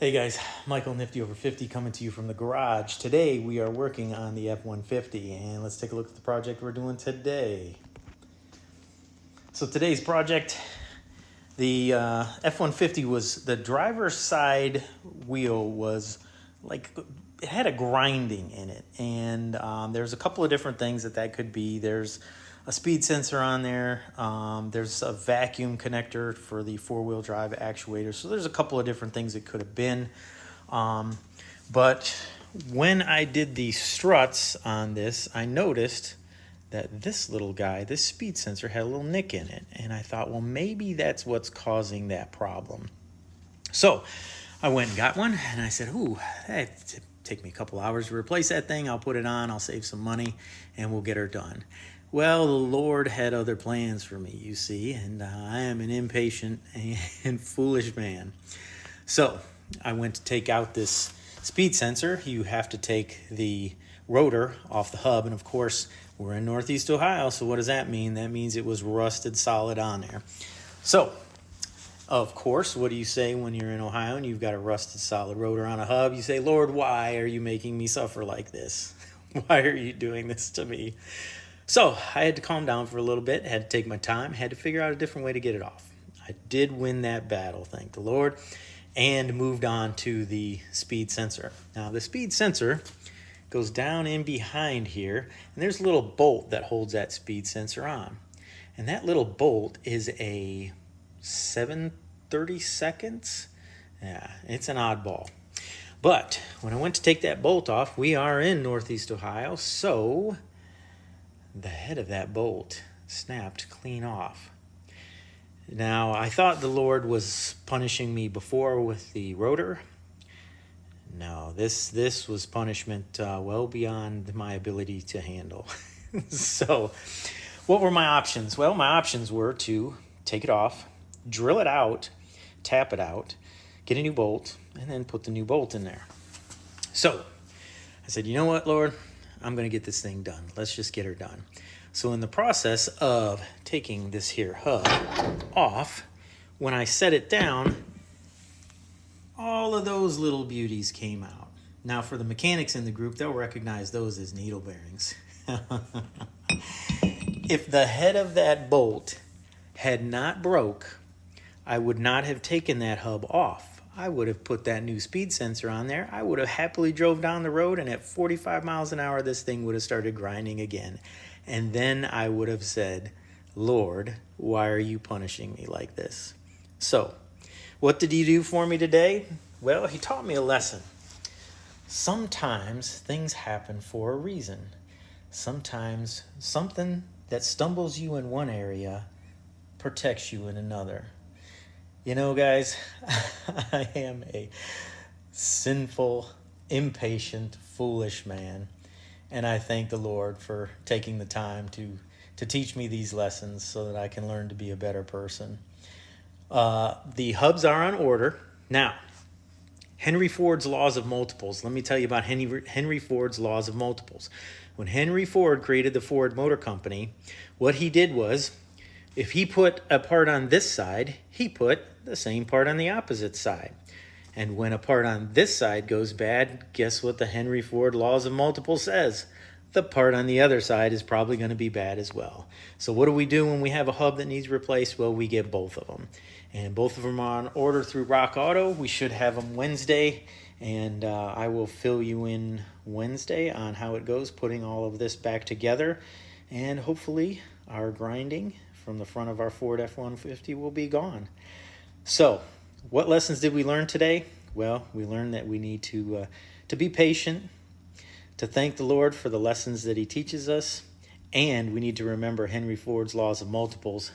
Hey guys, Michael Nifty over 50 coming to you from the garage. Today we are working on the F-150 and let's take a look at the project we're doing today. So today's project, the F-150 was, the driver's side wheel was like, it had a grinding in it, and there's a couple of different things that could be. There's a speed sensor on there. There's a vacuum connector for the four-wheel drive actuator. So there's a couple of different things it could have been. But when I did the struts on this, I noticed that this little guy, this speed sensor, had a little nick in it. And I thought, well, maybe that's what's causing that problem. So I went and got one, and I said, ooh, that'd take me a couple hours to replace that thing. I'll put it on, I'll save some money, and we'll get her done. Well, the Lord had other plans for me, you see, and I am an impatient and foolish man. So I went to take out this speed sensor. You have to take the rotor off the hub, and of course, we're in Northeast Ohio, so what does that mean? That means it was rusted solid on there. So, of course, what do you say when you're in Ohio and you've got a rusted solid rotor on a hub? You say, Lord, why are you making me suffer like this? Why are you doing this to me? So I had to calm down for a little bit, had to take my time, had to figure out a different way to get it off. I did win that battle, thank the Lord, and moved on to the speed sensor. Now, the speed sensor goes down in behind here, and there's a little bolt that holds that speed sensor on. And that little bolt is a 7/32. Yeah, it's an oddball. But when I went to take that bolt off, we are in Northeast Ohio, so the head of that bolt snapped clean off. Now, I thought the Lord was punishing me before with the rotor. No, this was punishment well beyond my ability to handle. So, what were my options? Well, my options were to take it off, drill it out, tap it out, get a new bolt, and then put the new bolt in there. So, I said, you know what, Lord? I'm going to get this thing done. Let's just get her done. So in the process of taking this here hub off, when I set it down, all of those little beauties came out. Now for the mechanics in the group, they'll recognize those as needle bearings. If the head of that bolt had not broke, I would not have taken that hub off. I would have put that new speed sensor on there. I would have happily drove down the road, and at 45 miles an hour, this thing would have started grinding again. And then I would have said, Lord, why are you punishing me like this? So, what did he do for me today? Well, he taught me a lesson. Sometimes things happen for a reason. Sometimes something that stumbles you in one area protects you in another. You know, guys, I am a sinful, impatient, foolish man, and I thank the Lord for taking the time to teach me these lessons so that I can learn to be a better person. The hubs are on order. Now, Henry Ford's laws of multiples. Let me tell you about Henry Ford's laws of multiples. When Henry Ford created the Ford Motor Company, what he did was, if he put a part on this side, he put the same part on the opposite side. And when a part on this side goes bad, guess what the Henry Ford laws of multiple says? The part on the other side is probably going to be bad as well. So what do we do when we have a hub that needs replaced? Well, we get both of them. And both of them are on order through Rock Auto. We should have them Wednesday. And I will fill you in Wednesday on how it goes, putting all of this back together. And hopefully our grinding from the front of our Ford F-150 will be gone. So, what lessons did we learn today? Well, we learned that we need to be patient, to thank the Lord for the lessons that he teaches us, and we need to remember Henry Ford's laws of multiples.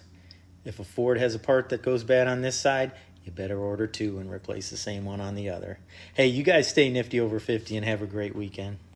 If a Ford has a part that goes bad on this side, you better order two and replace the same one on the other. Hey, you guys stay nifty over 50 and have a great weekend.